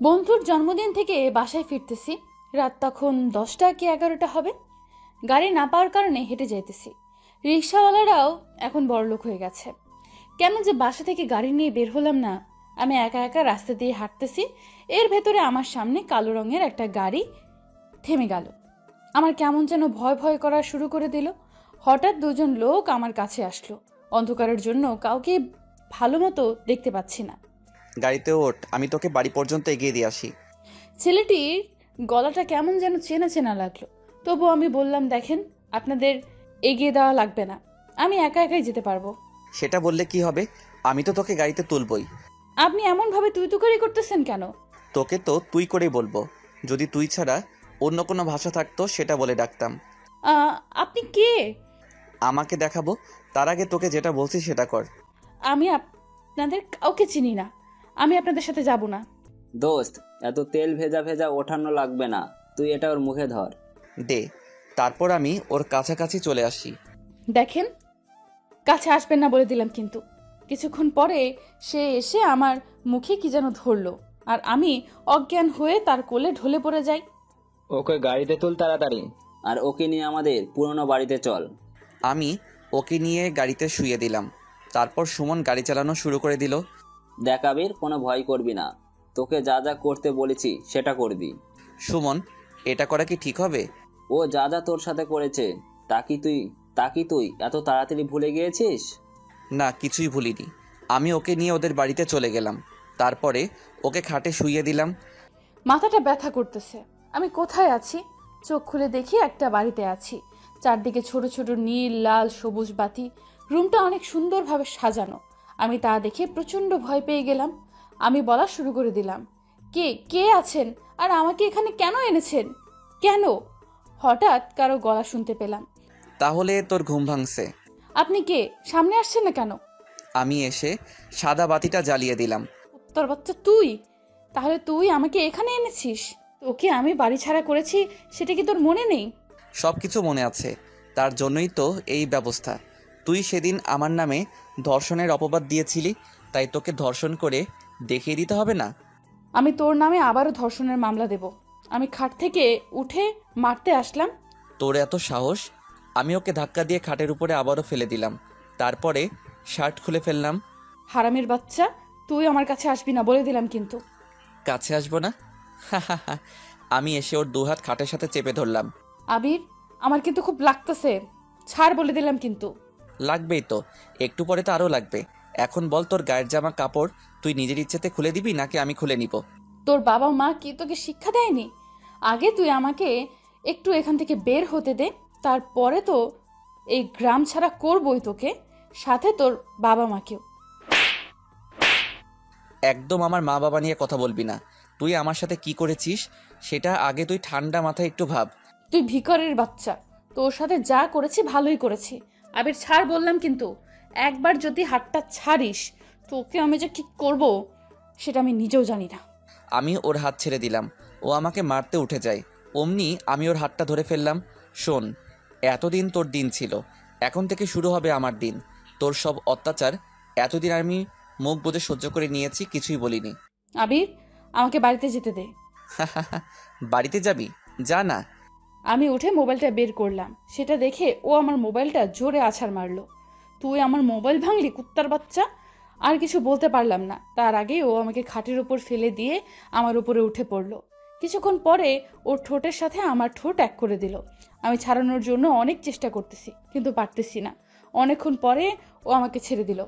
বন্ধুর জন্মদিন থেকে বাসায় ফিরতেছি। রাত তখন 10টা কি 11টা হবে। গাড়ি না পাওয়ার কারণে হেঁটে যাইতেছি। রিক্সাওয়ালারাও এখন বড়লোক হয়ে গেছে। কেন যে বাসা থেকে গাড়ি নিয়ে বের হলাম না। আমি একা একা রাস্তা দিয়ে হাঁটতেছি। এর ভেতরে আমার সামনে কালো রঙের একটা গাড়ি থেমে গেল। আমার কেমন যেন ভয় ভয় করা শুরু করে দিল। হঠাৎ দুজন লোক আমার কাছে আসলো। অন্ধকারের জন্য কাউকে ভালো মতো দেখতে পাচ্ছি না। গাড়িতে ওঠ, আমি তোকে বাড়ি পর্যন্ত এগিয়ে দিয়ে আসি। ছেলেটির গলাটা কেমন যেন চেনা চেনা লাগলো। তবু আমি বললাম, দেখেন, আপনাদের এগিয়ে দেওয়া লাগবে না, আমি একা একাই যেতে পারবো। সেটা বললে কি হবে? আমি তো তোকে গাড়িতে তুলবই। আপনি এমন ভাবে তুই তুকারি করতেছেন কেন? তোকে তো তুই করেই বলবো। যদি তুই ছাড়া অন্য কোনো ভাষা থাকতো সেটা বলে ডাকতাম। আপনি কে? আমাকে দেখাবো, তার আগে তোকে যেটা বলছি সেটা কর। আমি আপনাদের কাউকে চিনি না, আমি আপনাদের সাথে যাব না। দোস্ত, এত তেল ভেজা ভেজা ওঠানো লাগবে না, তুই এটা ওর মুখে ধর। দে। তারপর আমি ওর কাছাকাছি চলে আসি। দেখেন, কাছে আসবেন না বলে দিলাম। কিন্তু কিছুক্ষণ পরে সে এসে আমার মুখে কি যেন ধরলো, আর আমি অজ্ঞান হয়ে তার কোলে ঢলে পড়ে যাই। ওকে গাড়িতে তুল তাড়াতাড়ি। আর ওকে নিয়ে আমাদের পুরনো বাড়িতে চল। আমি ওকে নিয়ে গাড়িতে শুইয়ে দিলাম। তারপর সুমন গাড়ি চালানো শুরু করে দিল। দেখ আবির, কোনো ভয় করবি না, তোকে যা যা করতে বলেছি সেটা করবি। সুমন, এটা করা কি ঠিক হবে? ও যা যা তোর সাথে করেছে তা কি তুই এত তাড়াতাড়ি ভুলে গিয়েছিস? না, কিছুই ভুলিনি। আমি ওকে নিয়ে ওদের বাড়িতে চলে গেলাম। তারপরে ওকে খাটে শুইয়ে দিলাম। মাথাটা ব্যথা করতেছে। আমি কোথায় আছি? চোখ খুলে দেখি একটা বাড়িতে আছি। চারদিকে ছোট ছোট নীল লাল সবুজ বাতি। রুমটা অনেক সুন্দরভাবে সাজানো। আমি তা দেখে প্রচন্ড ভয় পেয়ে গেলাম। আমি বলা শুরু করে দিলাম, কে কে আছেন, আর আমাকে এখানে কেন এনেছেন? কেন? হঠাৎ কারো গলা শুনতে পেলাম। তাহলে তোর ঘুম ভাঙছে। আপনি কে? সামনে আসছেন না কেন? আমি এসে সাদা বাতিটা জ্বালিয়ে দিলাম। তোর বাচ্চা তুই? তাহলে তুই আমাকে এখানে এনেছিস? তোকে আমি বাড়ি ছাড়া করেছি, সেটা কি তোর মনে নেই? সব কিছু মনে আছে, তার জন্যই তো এই ব্যবস্থা। তুই সেদিন আমার নামে ধর্ষণের অপবাদ দিয়েছিলি, তাই তোকে ধর্ষণ করে দেখিয়ে দিতে হবে না? আমি তোর নামে আবারও ধর্ষণের মামলা দেব। আমি খাট থেকে উঠে মারতে আসলাম। তোর এত সাহস! আমি ওকে ধাক্কা দিয়ে খাটের উপরে আবারও ফেলে দিলাম। তারপরে শার্ট খুলে ফেললাম। হারামের বাচ্চা, তুই আমার কাছে আসবি না বলে দিলাম কিন্তু। কাছে আসবো না? আমি এসে ওর দুহাত খাটের সাথে চেপে ধরলাম। আবির, আমার কিন্তু খুব লাগতেছে, ছাড় বলে দিলাম কিন্তু। লাগবেই তো, একটু পরে তো আরও লাগবে। এখন বল, তোর গায়ের জামা কাপড় তুই নিজের ইচ্ছেতে খুলে দিবি নাকি আমি খুলে নিব? তোর বাবা মা কি তোকে শিক্ষা দেয়নি? আগে তুই আমাকে একটু এখান থেকে বের হতে দে, তারপরে তো এই গ্রাম ছাড়া করবই তোকে, সাথে তোর বাবা মাকেও। একদম আমার মা বাবা নিয়ে কথা বলবি না। তুই আমার সাথে কি করেছিস সেটা আগে তুই ঠান্ডা মাথায় একটু ভাব। তুই ভিখারির বাচ্চা, তোর সাথে যা করেছি ভালোই করেছি। আবির, ছাড় বললাম কিন্তু। একবার যদি হাতটা ছাড়িস, তোকে আমি যে কি করব সেটা আমি নিজেও জানি না। আমি ওর হাত ছেড়ে দিলাম। ও আমাকে মারতে উঠে যায়। অমনি আমি ওর হাতটা ধরে ফেললাম। শোন, এতদিন তোর দিন ছিল, এখন থেকে শুরু হবে আমার দিন। তোর সব অত্যাচার এতদিন আমি মুখ বুজে সহ্য করে নিয়েছি, কিছুই বলিনি। আবির, আমাকে বাড়িতে যেতে দে। বাড়িতে যাবি? যা না। আমি উঠে মোবাইলটা বের করলাম। সেটা দেখে ও আমার মোবাইলটা জোরে আছাড় মারলো। তুই আমার মোবাইল ভাঙলি, কুত্তার বাচ্চা! আর কিছু বলতে পারলাম না। তার আগে ও আমাকে খাটের উপর ফেলে দিয়ে আমার উপরে উঠে পড়লো। কিছুক্ষণ পরে ওর ঠোঁটের সাথে আমার ঠোঁট এক করে দিল। আমি ছাড়ানোর জন্য অনেক চেষ্টা করতেছি, কিন্তু পারতেছি না। অনেকক্ষণ পরে ও আমাকে ছেড়ে দিল।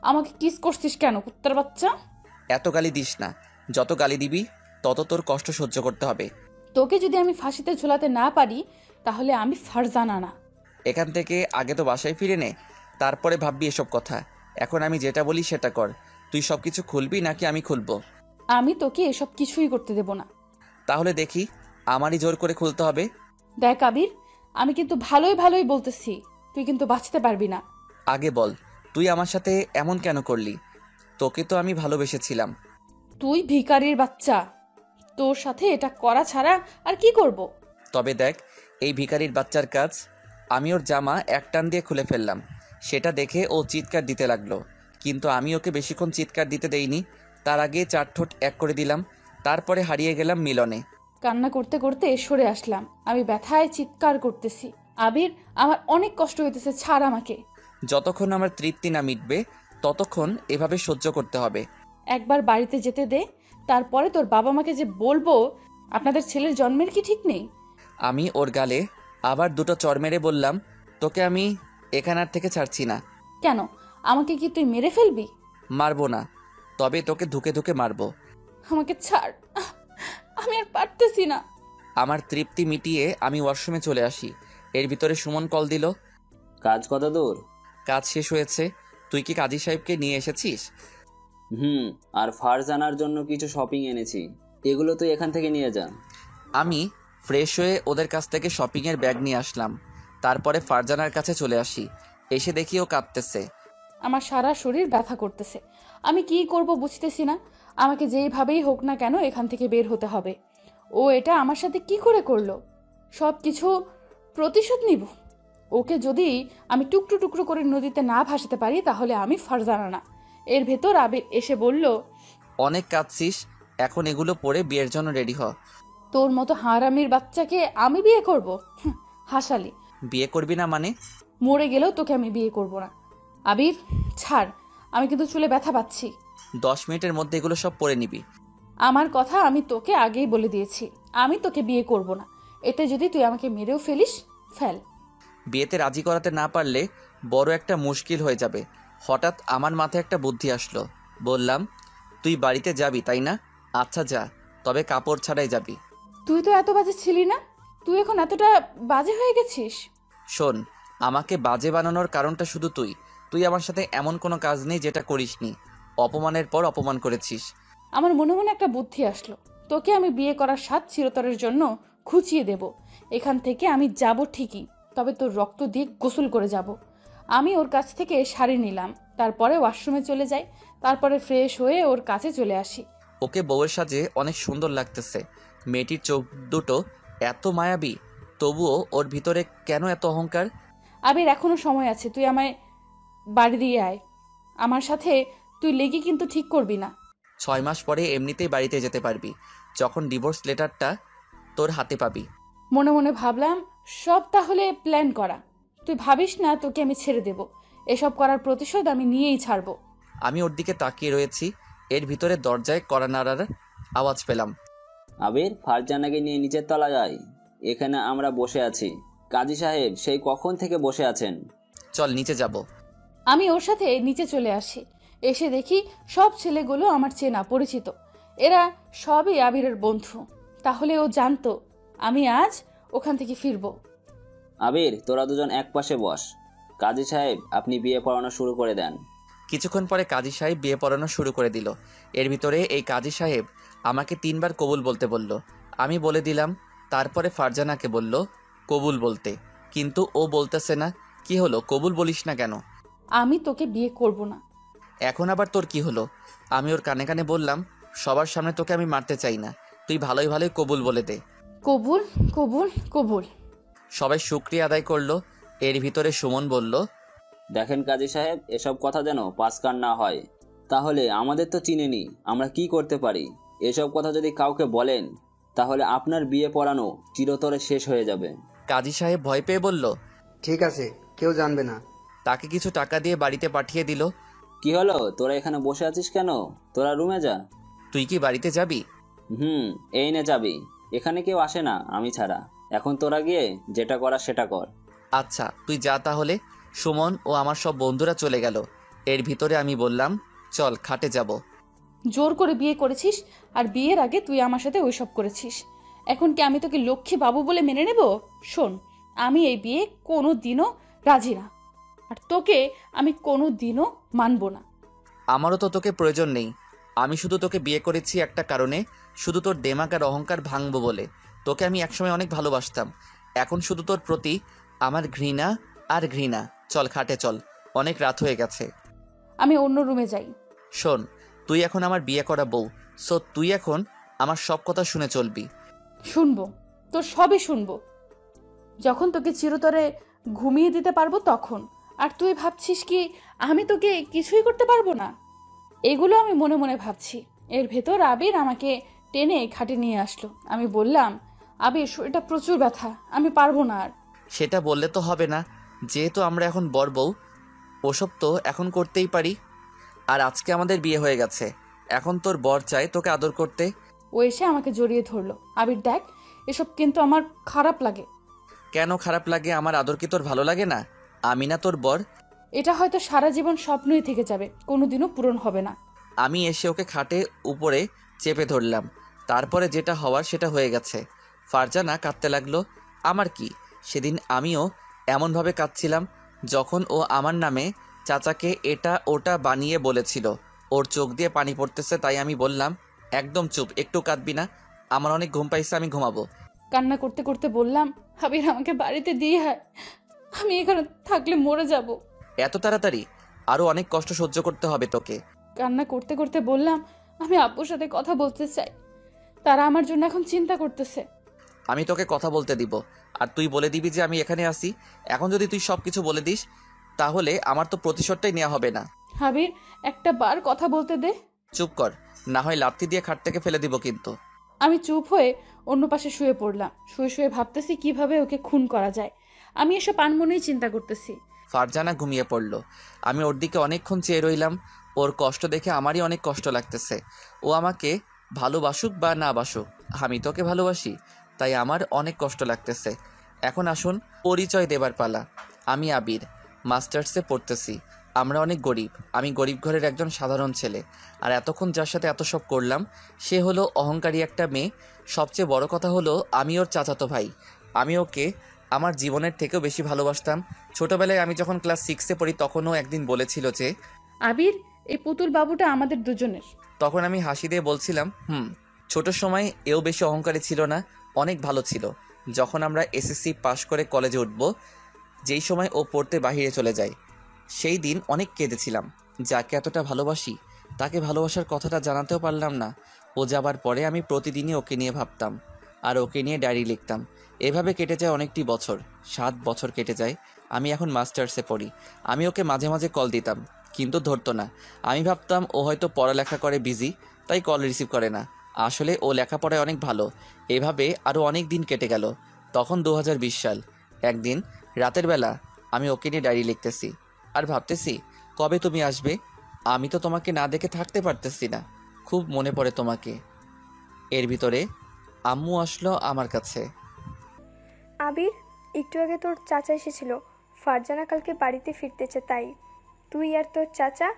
আমাকে কিস করছিস কেন, কুত্তার বাচ্চা? এত গালি দিস না। যত গালি দিবি তত তোর কষ্ট সহ্য করতে হবে। তোকে যদি আমি ফাঁসিতে ঝোলাতে না পারি, তাহলে আমি ফারজানা না। এখান থেকে আগে তো বাসায় ফিরে নে, তারপরে ভাববি এসব কথা। এখন আমি যেটা বলি সেটা কর। তুই সব কিছু খুলবি নাকি আমি খুলবো? আমি তোকে এসব কিছুই করতে দেব না। তাহলে দেখি, আমারই জোর করে খুলতে হবে। দেখ আবির, আমি কিন্তু ভালোই ভালোই বলতেছি, তুই কিন্তু বাঁচতে পারবি না। আগে বল, তুই আমার সাথে এমন কেন করলি? তোকে তো আমি ভালোবেসেছিলাম। তুই ভিখারির বাচ্চা, তোর সাথে এটা করা ছাড়া আর কি করব? তবে দেখ, এই ভিখারির বাচ্চার কাজ। আমি ওর জামা এক টান দিয়ে খুলে ফেললাম। সেটা দেখে ও চিৎকার দিতে লাগলো, কিন্তু আমি ওকে বেশিক্ষণ চিৎকার দিতে দেইনি। তার আগে 4 ঠোঁট এক করে দিলাম, তারপরে হারিয়ে গেলাম মিলনে। কান্না করতে করতে সরে আসলাম। আমি ব্যথায় চিৎকার করতেছি। আবির, আমার অনেক কষ্ট হইতেছে, ছাড় আমাকে। যতক্ষণ আমার তৃপ্তি না মিটবে ততক্ষণ এভাবে সহ্য করতে হবে। একবার বাড়িতে যেতে দে, তারপরে তোর বাবা মাকে যে বলবো আপনাদের ছেলের জন্মের কি ঠিক নেই। আমি ওর গালে আবার 2টো চড় মেরে বললাম, তোকে আমি এখানার থেকে ছাড়ছি না। কেন, আমাকে কি তুই মেরে ফেলবি? মারবো না, তবে তোকে ধুকে ধুকে মারবো। আমাকে ছাড়, আমি আর পারতেছি না। আমার তৃপ্তি মিটিয়ে আমি ওয়াশরুমে চলে আসি। এর ভিতরে সুমন কল দিল। কাজ কত দূর? কাজ শেষ হয়েছে। তুই কি কাজী সাহেবকে নিয়ে এসেছিস? আর ফারজানার জন্য কিছু শপিং এনেছি, এগুলো তুই এখান থেকে নিয়ে যা। আমি ফ্রেশ হয়ে ওদের কাছ থেকে শপিংয়ের ব্যাগ নিয়ে আসলাম। তারপরে ফারজানার কাছে চলে আসি। এসে দেখি ও কাঁদতেছে। আমার সারা শরীর ব্যথা করতেছে। আমি কি করব বুঝতেছি না। আমাকে যেইভাবেই হোক না কেন এখান থেকে বের হতে হবে। ও এটা আমার সাথে কি করে করলো? সব কিছু প্রতিশোধ নিব। ওকে যদি আমি টুকরো টুকরো করে নদীতে না ভাসাতে পারি তাহলে আমি ফারজানা না। এর ভেতর আবির এসে বলল, অনেক কাঁদছিস, এখন এগুলো পরে বিয়ের জন্য রেডি হ। তোর মতো হারামির বাচ্চাকে আমি বিয়ে করব? হাসালি। বিয়ে করবি না মানে? মরে গেলেও তোকে আমি বিয়ে করব না। আবির, ছাড়, আমি কিন্তু চুলে ব্যথা পাচ্ছি। 10 মিনিটের মধ্যে এগুলো সব পরে নিবি। আমার কথা আমি তোকে আগেই বলে দিয়েছি, আমি তোকে বিয়ে করব না। এতে যদি তুই আমাকে মেরেও ফেলিস, ফেল। বিয়েতে রাজি করাতে না পারলে বড় একটা মুশকিল হয়ে যাবে। হঠাৎ আমার মাথায় একটা বুদ্ধি আসলো। বললাম, তুই বাড়িতে যাবি তাই না? আচ্ছা যা, তবে কাপড় ছাড়াই যাবি। তুই তো এত বাজে ছিলি না, তুই এখন এতটা বাজে হয়ে গেছিস। শোন, আমাকে বাজে বানানোর কারণটা শুধু তুই। তুই আমার সাথে এমন কোনো কাজ নেই যেটা করিসনি। অপমানের পর অপমান করেছিস। আমার মনে মনে একটা বুদ্ধি আসলো। তোকে আমি বিয়ে করার স্বাদ চিরতরের জন্য খুঁচিয়ে দেব। এখান থেকে আমি যাব ঠিকই, তবে তোর রক্ত দিয়ে গোসল করে যাব। আমি ওর কাছ থেকে শাড়ি নিলাম, তারপরে ওয়াশরুমে চলে যাই, তারপরে ফ্রেশ হয়ে ওর কাছে চলে আসি। ওকে বউয়ের সাজে অনেক সুন্দর লাগতেছে। মেয়েটির চোখ দুটো এত মায়াবী, তবুও ওর ভিতরে কেন এত অহংকার? আবির, এখনো সময় আছে, তুই আমায় বাড়ি দিয়ে আয়। আমার সাথে তুই লেগে কিন্তু ঠিক করবি না। 6 মাস পরে এমনিতেই বাড়িতে যেতে পারবি, যখন ডিভোর্স লেটারটা তোর হাতে পাবি। মনে মনে ভাবলাম, সব তাহলে প্ল্যান করা। তুই ভাবিস না তোকে আমি ছেড়ে দেব। এসব করার প্রতিশোধ আমি নিয়েই ছাড়বো। আমি ওর দিকে তাকিয়ে রয়েছি। এর ভিতরে দরজায় কড়া নাড়ার আওয়াজ পেলাম। আবির, ফারজানাকে নিয়ে নিচের তলা যাই, এখানে আমরা বসে আছি। কাজী সাহেব সেই কখন থেকে বসে আছেন। চল নিচে যাব। আমি ওর সাথে নিচে চলে আসি। এসে দেখি সব ছেলেগুলো আমার চেনা পরিচিত। এরা সবই আবিরের বন্ধু। তাহলে ও জানতো আমি আজ ওখান থেকে ফিরবো। আবির, তোরা দুজন এক পাশে বস। কাজী সাহেব, আপনি বিয়ে পড়ানো শুরু করে দেন। কিছুক্ষণ পরে কাজী সাহেব বিয়ে পড়ানো শুরু করে দিল। এর ভিতরে এই কাজী সাহেব আমাকে 3 বার কবুল বলতে বলল। আমি বলে দিলাম। তারপরে ফারজানাকে বলল কবুল বলতে, কিন্তু ও বলতেছে না। কি হলো, কবুল বলিস না কেন? আমি তোকে বিয়ে করব না। এখন আবার তোর কি হলো? আমি ওর কানে কানে বললাম, সবার সামনে তোকে আমি মারতে চাই না, তুই ভালোই ভালোই কবুল বলে দে। কবুল, কবুল, কবুল। সবাই শুকরিয়া আদায় করলো। এর ভিতরে সুমন বলল, দেখেন কাজী সাহেব, এসব কথা যেন পাসকান না হয়। তাহলে আমাদের তো চিনেনি, আমরা কি করতে পারি? এসব কথা যদি কাউকে বলেন তাহলে আপনার বিয়ে পড়ানো চিরতরে শেষ হয়ে যাবে। কাজী সাহেব ভয় পেয়ে বলল, ঠিক আছে, কেউ জানবে না। তাকে কিছু টাকা দিয়ে বাড়িতে পাঠিয়ে দিল। কি হলো, তোরা এখানে বসে আছিস কেন? তোরা রুমে যা। তুই কি বাড়িতে যাবি? এই নে যাবি। এখানে কেউ আসে না আমি ছাড়া। এখন তোরা গিয়ে যেটা করা সেটা কর। আচ্ছা তুই যা তাহলে। সুমন ও আমার সব বন্ধুরা চলে গেল। এর ভিতরে আমি বললাম, চল খাটে যাব। জোর করে বিয়ে করেছিস, আর বিয়ের আগে তুই আমার সাথে ওইসব করেছিস। এখন কি আমি তোকে লক্ষ্মী বাবু বলে মেনে নেব? শোন, আমি এই বিয়ে কোনো দিনও রাজি না, আর তোকে আমি কোনো দিনও মানব না। আমারও তো তোকে প্রয়োজন নেই। আমি শুধু তোকে বিয়ে করেছি একটা কারণে, শুধু তোর দেমাক আর অহংকার ভাঙবো বলে। তোকে আমি একসময় অনেক ভালোবাসতাম, এখন শুধু তোর প্রতি আমার ঘৃণা আর ঘৃণা। চল খাটে চল, অনেক রাত হয়ে গেছে। আমি অন্য রুমে যাই। শোন, তুই এখন আমার বিয়ে করা বউ, সো তুই এখন আমার সব কথা শুনে চলবি। শুনবো, তোর সবই শুনবো। যখন তোকে চিরতরে ঘুমিয়ে দিতে পারবো তখন। আর তুই ভাবছিস কি আমি তোকে কিছুই করতে পারবো না? এগুলো আমি মনে মনে ভাবছি। এর ভেতর আবির আমাকে টেনে খাটে নিয়ে আসলো। আমি বললাম, আবির শরীরটা প্রচুর ব্যথা, আমি পারবো না আর। সেটা বললে তো হবে না, যেহেতু আমরা এখন বর বউ, ওসব তো এখন করতেই পারি। আর আজকে আমাদের বিয়ে হয়ে গেছে, এখন তোর বর চাই তোকে আদর করতে। ও এসে আমাকে জড়িয়ে ধরলো। আবির দেখ, এসব কিন্তু আমার খারাপ লাগে। কেন খারাপ লাগে? আমার আদর কি তোর ভালো লাগে না? আমি না তোর বর? এটা হয়তো সারা জীবন স্বপ্নই থেকে যাবে, কোনোদিনও পূরণ হবে না। আমি এসে ওকে খাটে উপরে চেপে ধরলাম। তারপরে যেটা হওয়ার সেটা হয়ে গেছে। ফারজানা কাঁদতে লাগলো। আমার কি, সেদিন আমিও এমনভাবে কাঁদছিলাম যখন ও আমার নামে চাচাকে এটা ওটা বানিয়ে বলেছিল। ওর চোখ দিয়ে পানি পড়তেছে, তাই আমি বললাম, একদম চুপ, একটু কাঁদবি না, আমার অনেক ঘুম পাইছে, আমি ঘুমাবো। কান্না করতে করতে বললাম, আবির আমাকে বাড়িতে দিয়ে আয়, আমি এখানে থাকলে মরে যাব। এত তাড়াতাড়ি? আরও অনেক কষ্ট সহ্য করতে হবে তোকে। কান্না করতে করতে বললাম, আমি আব্বুর সাথে কথা বলতে চাই, তারা আমার জন্য এখন চিন্তা করতেছে। আমি তোকে কথা বলতে দিব, আর তুই বলে দিবি যে আমি এখানে আসি। এখন যদি তুই সব কিছু বলে দিস, তাহলে আমার তো প্রতিশোধটাই নেওয়া হবে না। আবির, একটা বার কথা বলতে দে। চুপ কর, না হয় লাথি দিয়ে খাট থেকে ফেলে দিব কিন্তু। আমি চুপ হয়ে অন্য পাশে শুয়ে পড়লাম। শুয়ে শুয়ে ভাবতেছি কিভাবে ওকে খুন করা যায়। আমি এসব আনমনেই চিন্তা করতেছি। ফারজানা ঘুমিয়ে পড়ল। আমি ওর দিকে অনেকক্ষণ চেয়ে রইলাম। ওর কষ্ট দেখে আমারই অনেক কষ্ট লাগতেছে। ও আমাকে ভালোবাসুক বা না বাসুক, আমি তোকে ভালোবাসি, তাই আমার অনেক কষ্ট লাগতেছে। এখন আসুন পরিচয় দেবার পালা। আমি আবির, মাস্টার্সে পড়তেছি। আমরা অনেক গরিব, আমি গরিব ঘরের একজন সাধারণ ছেলে। আর এতক্ষণ যার সাথে এত সব করলাম, সে হলো অহংকারী একটা মেয়ে। সবচেয়ে বড় কথা হলো আমি ওর চাচাতো ভাই। আমি ওকে আমার জীবনের থেকেও বেশি ভালোবাসতাম। ছোটবেলায় আমি যখন ক্লাস 6-এ পড়ি তখনও একদিন বলেছিল যে, আবির, এই পুতুল বাবুটা আমাদের দুজনের। তখন আমি হাসি দিয়ে বলছিলাম, ছোট সময় এও বেশি অহংকারী ছিল না, অনেক ভালো ছিল। যখন আমরা এসএসসি পাশ করে কলেজে উঠব, যেই সময় ও পড়তে বাইরে চলে যায়, সেই দিন অনেক কেঁদেছিলাম। যাকে এতটা ভালোবাসি তাকে ভালোবাসার কথাটা জানাতেও পারলাম না। ও যাবার পরে আমি প্রতিদিনই ওকে নিয়ে ভাবতাম আর ওকে নিয়ে ডায়েরি লিখতাম। এভাবে কেটে যায় অনেকটি বছর, 7 বছর কেটে যায়। আমি এখন মাস্টার্সে পড়ি। আমি ওকে মাঝে মাঝে কল দিতাম, কিন্তু ধরতো না। আমি ভাবতাম ও হয়তো পড়ালেখা করে বিজি, তাই কল রিসিভ করে না। আসলে ও লেখাপড়ায় অনেক ভালো। এভাবে আরও অনেক দিন কেটে গেল। তখন 2020 সাল। একদিন রাতের বেলা আমি ওকে নিয়ে ডায়েরি লিখতেছি আর ভাবতেছি, কবে তুমি আসবে? আমি তো তোমাকে না দেখে থাকতে পারতেছি না, খুব মনে পড়ে তোমাকে। এর ভিতরে আম্মু আসলো আমার কাছে। আবির, একটু আগে তোর চাচা এসেছিল। ফারজানা কালকে বাড়িতে ফিরতেছে, তাই তুই আর তোর চাচা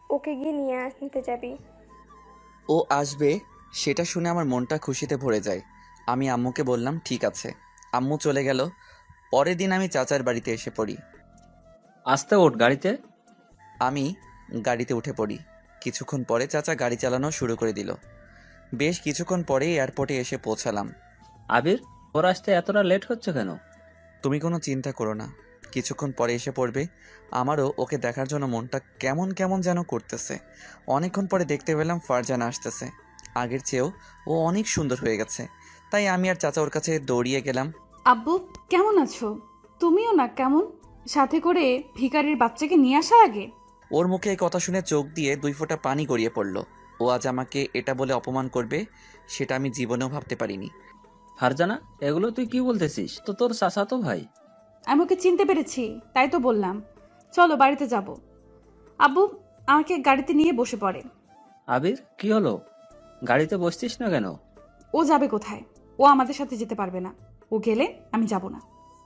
ওকে গিয়ে নিয়ে আনতে যাবি। ও আসবে সেটা শুনে আমার মনটা খুশিতে ভরে যায়। আমি আম্মুকে বললাম ঠিক আছে। আম্মু চলে গেল। পরের দিন আমি চাচার বাড়িতে এসে পড়ি। আসতে ওঠ গাড়িতে। আমি গাড়িতে উঠে পড়ি। কিছুক্ষণ পরে চাচা গাড়ি চালানো শুরু করে দিল। বেশ কিছুক্ষণ পরেই এয়ারপোর্টে এসে পৌঁছালাম। আবির, ওর আসতে এতটা লেট হচ্ছে কেন? তুমি কোনো চিন্তা করো না, কিছুক্ষণ পরে এসে পড়বে। আমারও ওকে দেখার জন্য মনটা কেমন কেমন যেন করতেছে। অনেকক্ষণ পরে দেখতে পেলাম ফারজানা আসতেছে। আগের চেয়েও ও অনেক সুন্দর হয়ে গেছে, তাই আমি আর চাচা ওর কাছে দৌড়িয়ে গেলাম। আব্বু, কেমন আছো? তুমিও না কেমন, সাথে করে ভিখারির বাচ্চাকে নিয়ে আসা আগে। ওর মুখে এই কথা শুনে চোখ দিয়ে 2 ফোঁটা পানি গড়িয়ে পড়ল। ও আজ আমাকে এটা বলে অপমান করবে, সেটা আমি জীবনেও ভাবতে পারিনি। ফারজানা, এগুলো তুই কি বলতেছিস? তো তোর চাচাতো ভাই। আমি ওকে চিনতে পেরেছি, তাই তো বললাম চলো বাড়িতে যাব। আব্বু আমাকে গাড়িতে নিয়ে বসে পড়ে। আবির, কি হলো? গাড়িতে বসছিস না কেন? ও যাবে কোথায়? ও আমাদের সাথে যেতে পারবে না। ও গেলে আমি যাব না।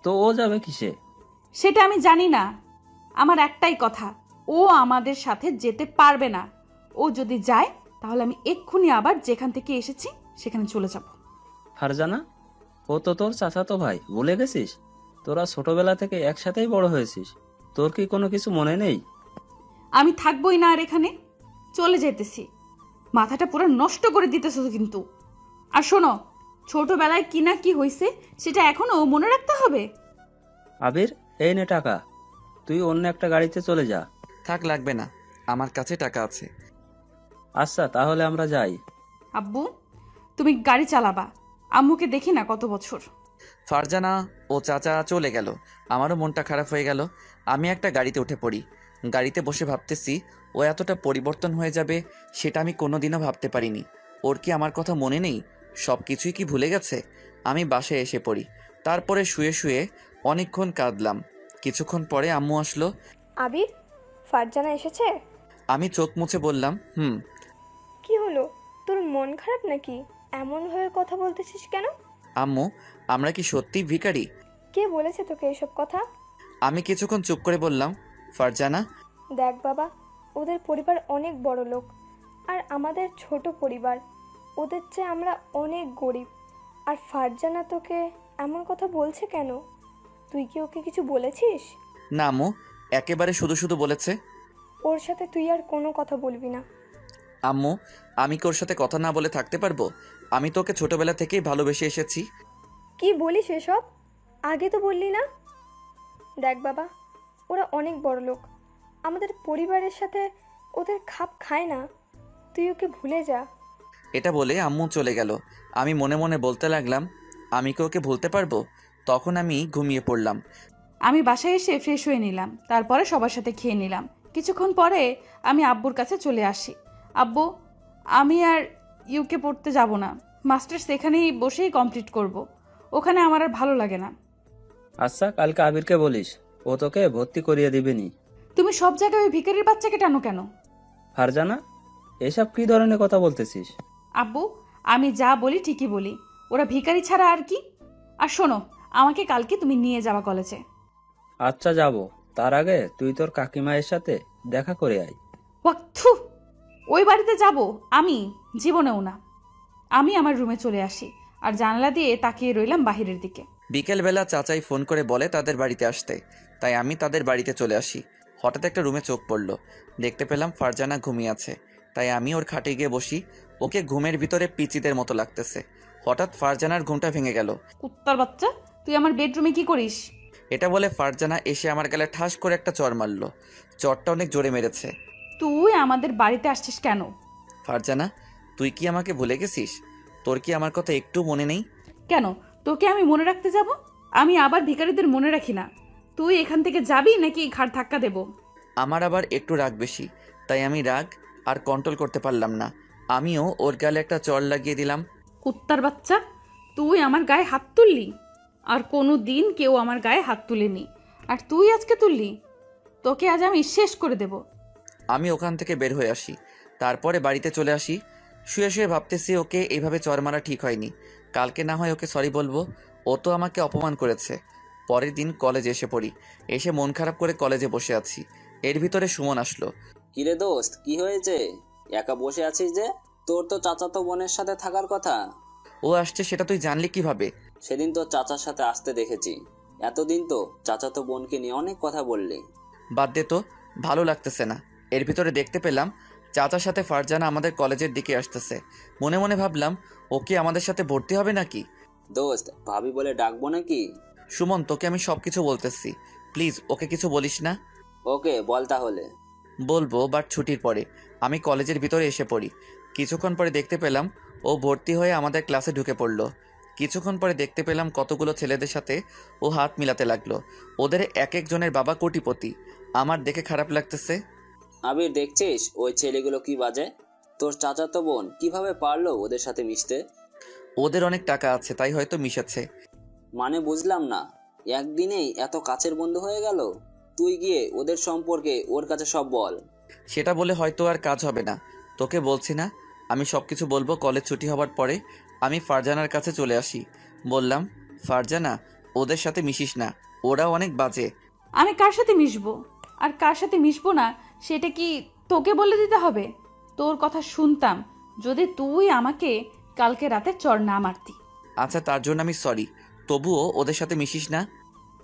তো ও যাবে কিসে? সেটা আমি জানি না। আমার একটাই কথা, ও আমাদের সাথে যেতে পারবে না। ও যদি যায় তাহলে আমি এক্ষুনি আবার যেখান থেকে এসেছি সেখানে চলে যাব। ফারজানা, ও তো তোর চাচাতো ভাই, ভুলে গেছিস? তোরা ছোটবেলা থেকে একসাথেই বড় হয়েছিস। তোর কি কোনো কিছু মনে নেই? আমি থাকবোই না আর এখানে, চলে যেতেছি। মাথাটা পুরো নষ্ট করে দিতেছ কিন্তু। আর শোনো, ছোটবেলায় কি না কি হয়েছে সেটা এখনো মনে রাখতে হবে। আবির, এই নে টাকা, তুই অন্য একটা গাড়িতে চলে যা। থাক, লাগবে না, আমার কাছে টাকা আছে। আচ্ছা, তাহলে আমরা যাই। আব্বু, তুমি গাড়ি চালাবা, আম্মুকে দেখি না কত বছর। ফারজানা ও চাচা চলে গেল। আমারও মনটা খারাপ হয়ে গেল। আমি একটা গাড়িতে উঠে পড়ি। গাড়িতে বসে ভাবতেছি ও এতটা পরিবর্তন হয়ে যাবে সেটা আমি কোনোদিনও ভাবতে পারিনি। ওর কি আমার কথা মনে নেই? সব কিছুই কি ভুলে গেছে? আমি বাসায় এসে পড়ি। তারপরে শুয়ে শুয়ে অনেকক্ষণ কাঁদলাম। কিছুক্ষণ পরে আম্মু আসলো। আবির, ফারজানা এসেছে? আমি চোখ মুছে বললাম, হুম। কি হলো, তোর মন খারাপ নাকি? এমনভাবে কথা বলতেছিস কেন? আম্মু, আমরা কি সত্যিই ভিখারি? কে বলেছে তোকে এসব কথা? আমি কিছুক্ষণ চুপ করে বললাম, ফারজানা। দেখ বাবা, ওদের পরিবার অনেক বড় লোক, আর আমাদের ছোট পরিবার। ওদের চেয়ে আমরা অনেক গরিব। আর ফারজানা তোকে এমন কথা বলছে কেন? তুই কি ওকে কিছু বলেছিস? না আম্মু, একেবারে শুধু শুধু বলেছে। ওর সাথে তুই আর কোনো কথা বলবি না। আম্মু, আমি কি ওর সাথে কথা না বলে থাকতে পারবো? আমি তো ওকে ছোটবেলা থেকেই ভালোবেসে এসেছি। কি বলিস এসব? আগে তো বললি না। দেখ বাবা, ওরা অনেক বড় লোক, আমাদের পরিবারের সাথে ওদের খাপ খায় না। তুই ওকে ভুলে যা। এটা বলে আম্মু চলে গেল। আমি মনে মনে বলতে লাগলাম, আমি কি ওকে ভুলতে পারবো? তখন আমি ঘুমিয়ে পড়লাম। আমি বাসায় এসে ফ্রেশ হয়ে নিলাম, তারপরে সবার সাথে খেয়ে নিলাম। কিছুক্ষণ পরে আমি আব্বুর কাছে চলে আসি। আব্বু, আমি আর ইউকে পড়তে যাব না, মাস্টার্স এখানেই বসেই কমপ্লিট করব। ওখানে আমার আর ভালো লাগে না। আচ্ছা, কালকে আবিরকে বলিস, ও তোকে ভর্তি করিয়ে দিবেনি। তুমি সব জায়গায় ওই ভিখারির বাচ্চাকে টানো কেন? ফারজানা, এসব কি ধরনের কথা বলতেছিস? আব্বু, আমি যা বলি ঠিকই বলি। ওরা ভিখারি ছাড়া আর কি। আর শোনো, আমাকে কালকে তুমি নিয়ে যাবা কলেজে। আচ্ছা, যাব। তার আগে তুই তোর কাকিমায়ের সাথে দেখা করে আয়। ওয়াক্থু, ওই বাড়িতে যাব আমি? জীবনেও না। আমি আমার রুমে চলে আসি আর জানালা দিয়ে তাকিয়ে রইলাম বাহিরের দিকে। বিকেলবেলা চাচাই ফোন করে বলে তাদের বাড়িতে আসতে, তাই আমি তাদের বাড়িতে চলে আসি। হঠাৎ একটা রুমে চোখ পড়ল। দেখতে পেলাম ফারজানা ঘুমিয়ে আছে, তাই আমি ওর খাটে গিয়ে বসি। ওকে ঘুমের ভিতরে পিচিদের মতো লাগতেছে। হঠাৎ ফারজানার ঘুমটা ভেঙে গেল। কুত্তার বাচ্চা, তুই আমার বেডরুমে কি করিস? এটা বলে ফারজানা এসে আমার গালে ঠাস করে একটা চড় মারল। চড়টা অনেক জোরে মেরেছে। তুই আমাদের বাড়িতে আসছিস কেন? ফারজানা, তুই কি আমাকে ভুলে গেছিস? তোর কি আমার কথা একটু মনে নেই? কেন তোকে আমি মনে রাখতে যাব? আমি আবার ভিখারিদের মনে রাখি না। তুই এখান থেকে যাবি নাকি ঘাড় ধাক্কা দেব? আমার আবার একটু রাগ বেশি, তাই আমি রাগ আর কন্ট্রোল করতে পারলাম না। আমিও ওর গালে একটা চড় লাগিয়ে দিলাম। কুত্তার বাচ্চা, তুই আমার গায়ে হাত তুললি? আর কোনো দিন কেউ আমার গায়ে হাত তুলেনি, আর তুই আজকে তুললি? তোকে আজ আমি শেষ করে দেব। আমি ওখান থেকে বের হয়ে আসি। তারপরে বাড়িতে চলে আসি। শুয়ে শুয়ে ভাবতেছি ওকে এইভাবে চড় মারা ঠিক হয়নি। কালকে না হয় ওকে সরি বলবো। ও তো আমাকে অপমান করেছে। পরের দিন কলেজে এসে পড়ি। এসে মন খারাপ করে কলেজে বসে আছি। এর ভিতরে সুমন আসলো। কিরে দোস্ত, কি হয়েছে? একা বসে আছিস যে? তোর তো চাচাতো বোনের সাথে থাকার কথা। ও আসছে সেটা তুই জানলি কিভাবে? সেদিন তো চাচার সাথে আসতে দেখেছি। এতদিন তো চাচাতো বোনকে নিয়ে অনেক কথা বললি। বাদ দে তো, ভালো লাগতেছে না। এর ভিতরে দেখতে পেলাম চাচার সাথে ফারজানা আমাদের কলেজের দিকে আসতেছে। মনে মনে ভাবলাম, ও কি আমাদের সাথে ভর্তি হবে নাকি? দোস্ত, ভাবি বলে ডাকবো নাকি? সুমন, তোকে আমি সব কিছু বলতেছি, প্লিজ ওকে কিছু বলিস না। ওকে, বল তাহলে। বলবো, বাট ছুটির পরে। আমি কলেজের ভিতরে এসে পড়ি। কিছুক্ষণ পরে দেখতে পেলাম ও ভর্তি হয়ে আমাদের ক্লাসে ঢুকে পড়লো। কিছুক্ষণ পরে দেখতে পেলাম কতগুলো ছেলেদের সাথে ও হাত মিলাতে লাগলো। ওদের এক একজনের বাবা কোটিপতি। আমার দেখে খারাপ লাগতেছে। আবির, দেখছিস ওই ছেলেগুলো কি বাজে? তোর চাচাতো বোন কিভাবে পারলো ওদের সাথে মিশতে? ওদের অনেক টাকা আছে, তাই হয়তো মিশেছে। মানে বুঝলাম না, একদিনেই এত কাছের বন্ধু হয়ে গেল? তুই গিয়ে ওদের সম্পর্কে ওর কাছে সব বল। সেটা বলে হয়তো আর কাজ হবে না। তোকে বলছি না, আমি সব কিছু বলবো কলেজ ছুটি হবার পরে। আমি ফারজানার কাছে চলে আসি। বললাম, ফারজানা, ওদের সাথে মিশিস না, ওরা অনেক বাজে। আমি কার সাথে মিশবো আর কার সাথে মিশবো না সেটা কি তোকে বলে দিতে হবে? তোর কথা শুনতাম যদি তুই আমাকে কালকে রাতে চড় না মারতি। আচ্ছা, তার জন্য আমি সরি, তবুও ওদের সাথে মিশিস না।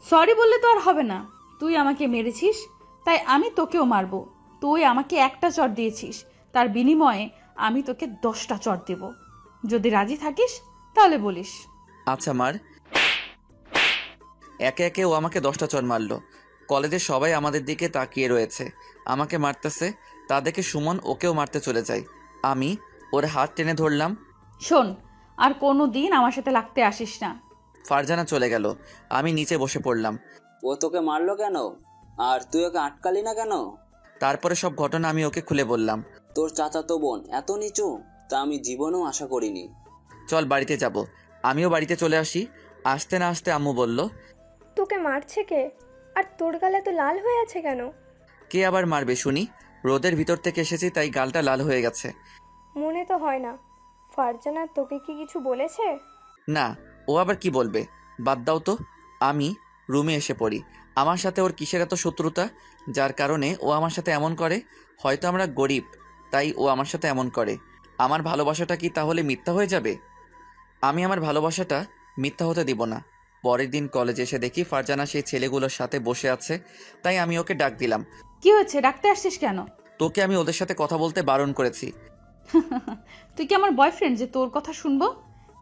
সরি বললে তো আর হবে না। তুই আমাকে মেরেছিস, তাই আমি তোকেও মারবো। তুই আমাকে একটা চড় দিয়েছিস, তার বিনিময়ে আমি তোকে 10টা চড় দেব। যদি রাজি থাকিস তাহলে বলিস। আচ্ছা মার। একে একে ও আমাকে 10টা চড় মারলো। কলেজের সবাই আমাদের দিকে তাকিয়ে রয়েছে, আমাকে মারতেছে। তা দেখে সুমন ওকেও মারতে চলে যায়। আমি ওর হাত টেনে ধরলাম। শোন, আর কোনো দিন আমার সাথে লাগতে আসিস না। ফারজানা চলে গেল। আমি নিচে বসে পড়লাম। ও তোকে মারলো কেন? আর তুই ওকে আটকালি না কেন? তারপরে সব ঘটনা আমি ওকে খুলে বললাম। তোর চাচাতো বোন এত নিচু, তা আমি জীবনেও আশা করিনি। চল বাড়িতে যাব। আমিও বাড়িতে চলে আসি। আসতে না আসতে আম্মু বলল, তোকে মারছে কে? আর তোর গালে তো লাল হয়ে আছে কেন? কে আবার মারবে শুনি? রোদের ভিতর থেকে এসেছি তাই গালটা লাল হয়ে গেছে। মনে তো হয় না। ফারজানা তোকে কি কিছু বলেছে? না, ও আবার কি বলবে? বাদ দাও তো। আমি রুমে এসে পড়ি। আমার সাথে ওর কিসের এত শত্রুতা, যার কারণে ও আমার সাথে এমন করে? হয়তো আমরা গরিব, তাই ও আমার সাথে এমন করে। আমার ভালোবাসাটা কি তাহলে মিথ্যা হয়ে যাবে? আমি আমার ভালোবাসাটা মিথ্যা হতে দিব না। পরের দিন কলেজে এসে দেখি ফারজানা সেই ছেলেগুলোর সাথে বসে আছে, তাই আমি ওকে ডাক দিলাম। কি হয়েছে, ডাকতে আসছিস কেন? তোকে আমি ওদের সাথে কথা বলতে বারণ করেছি। তুই কি আমার বয়ফ্রেন্ড যে তোর কথা শুনবো?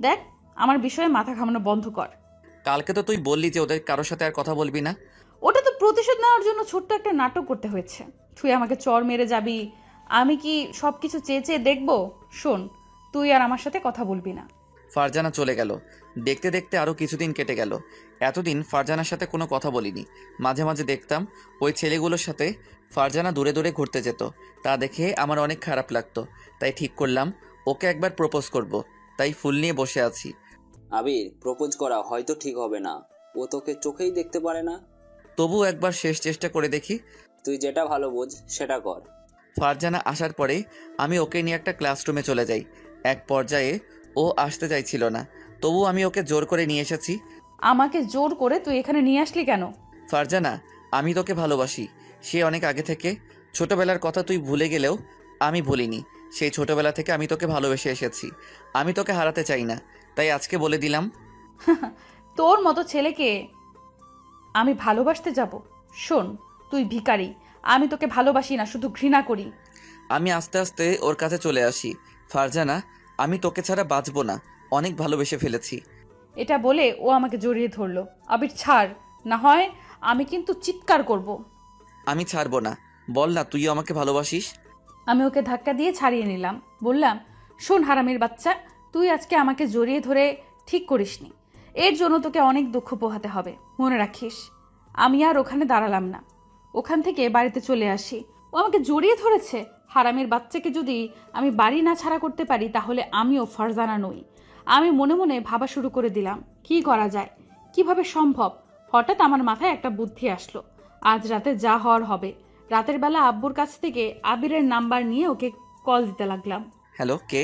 দেখ, আমার বিষয়ে মাথা ঘামানো বন্ধ কর। কালকে তো তুই বললি যে ওদের কারোর সাথে আর কথা বলবি না। ওটা তো প্রতিশোধ নেওয়ার জন্য ছোট্ট একটা নাটক করতে হয়েছে। তুই আমাকে চর মেরে যাবি, আমি কি সব কিছু চেয়ে চেয়ে দেখবো? শোন, তুই আর আমার সাথে কথা বলবি না। ফারজানা চলে গেল। দেখতে দেখতে আরও কিছুদিন কেটে গেল। এতদিন ফারজানার সাথে কোনো কথা বলিনি। মাঝে মাঝে দেখতাম ওই ছেলেগুলোর সাথে ফারজানা দূরে দূরে ঘুরতে যেত। তা দেখে আমার অনেক খারাপ লাগতো। তাই ঠিক করলাম ওকে একবার প্রপোজ করব। তাই ফুল নিয়ে বসে আছি। আবির, প্রপোজ করা হয়তো ঠিক হবে না, ও তোকে চোখেই দেখতে পারে না। তবু একবার শেষ চেষ্টা করে দেখি। তুই যেটা ভালো বোঝ সেটা কর। ফারজানা আসার পরে আমি ওকে নিয়ে একটা ক্লাসরুমে চলে যাই। এক পর্যায়ে ও আসতে চাইছিল না, তবু আমি ওকে জোর করে নিয়ে এসেছি। আমাকে জোর করে তুই এখানে নিয়ে আসলি কেন? ফারজানা, আমি তোকে ভালোবাসি, সে অনেক আগে থেকে। ছোটবেলার কথা তুই ভুলে গেলেও আমি ভুলিনি। সেই ছোটবেলা থেকে আমি তোকে ভালোবেসে এসেছি। আমি তোকে হারাতে চাই না, তাই আজকে বলে দিলাম। তোর মতো ছেলেকে আমি ভালোবাসতে যাব? শোন, তুই ভিখারি, আমি তোকে ভালোবাসি না, শুধু ঘৃণা করি। আমি আস্তে আস্তে ওর কাছে চলে আসি। ফারজানা, আমি তোকে ছাড়া বাঁচবো না, অনেক ভালোবেসে ফেলেছি। এটা বলে ও আমাকে জড়িয়ে ধরলো। আবির ছাড়, না হয় আমি কিন্তু চিৎকার করব। আমি ছাড়বো না, বল না তুইও আমাকে ভালোবাসিস। আমি ওকে ধাক্কা দিয়ে ছাড়িয়ে নিলাম। বললাম, শোন হারামির বাচ্চা, তুই আজকে আমাকে জড়িয়ে ধরে ঠিক করিসনি। এর জন্য তোকে অনেক দুঃখ পোহাতে হবে, মনে রাখিস। আমি আর ওখানে দাঁড়ালাম না, ওখান থেকে বাড়িতে চলে আসি। ও আমাকে জড়িয়ে ধরেছে। হারামির বাচ্চাকে যদি আমি বাড়ি না ছাড়া করতে পারি, তাহলে আমিও ফারজানা নই। আমি মনে মনে ভাবা শুরু করে দিলাম, কি করা যায়, কিভাবে সম্ভব। হঠাৎ আমার মাথায় একটা বুদ্ধি আসলো। আজ রাতে যা হওয়ার হবে। রাতের বেলা আব্বুর কাছ থেকে আবিরের নাম্বার নিয়ে ওকে কল দিতে লাগলাম। হ্যালো, কে?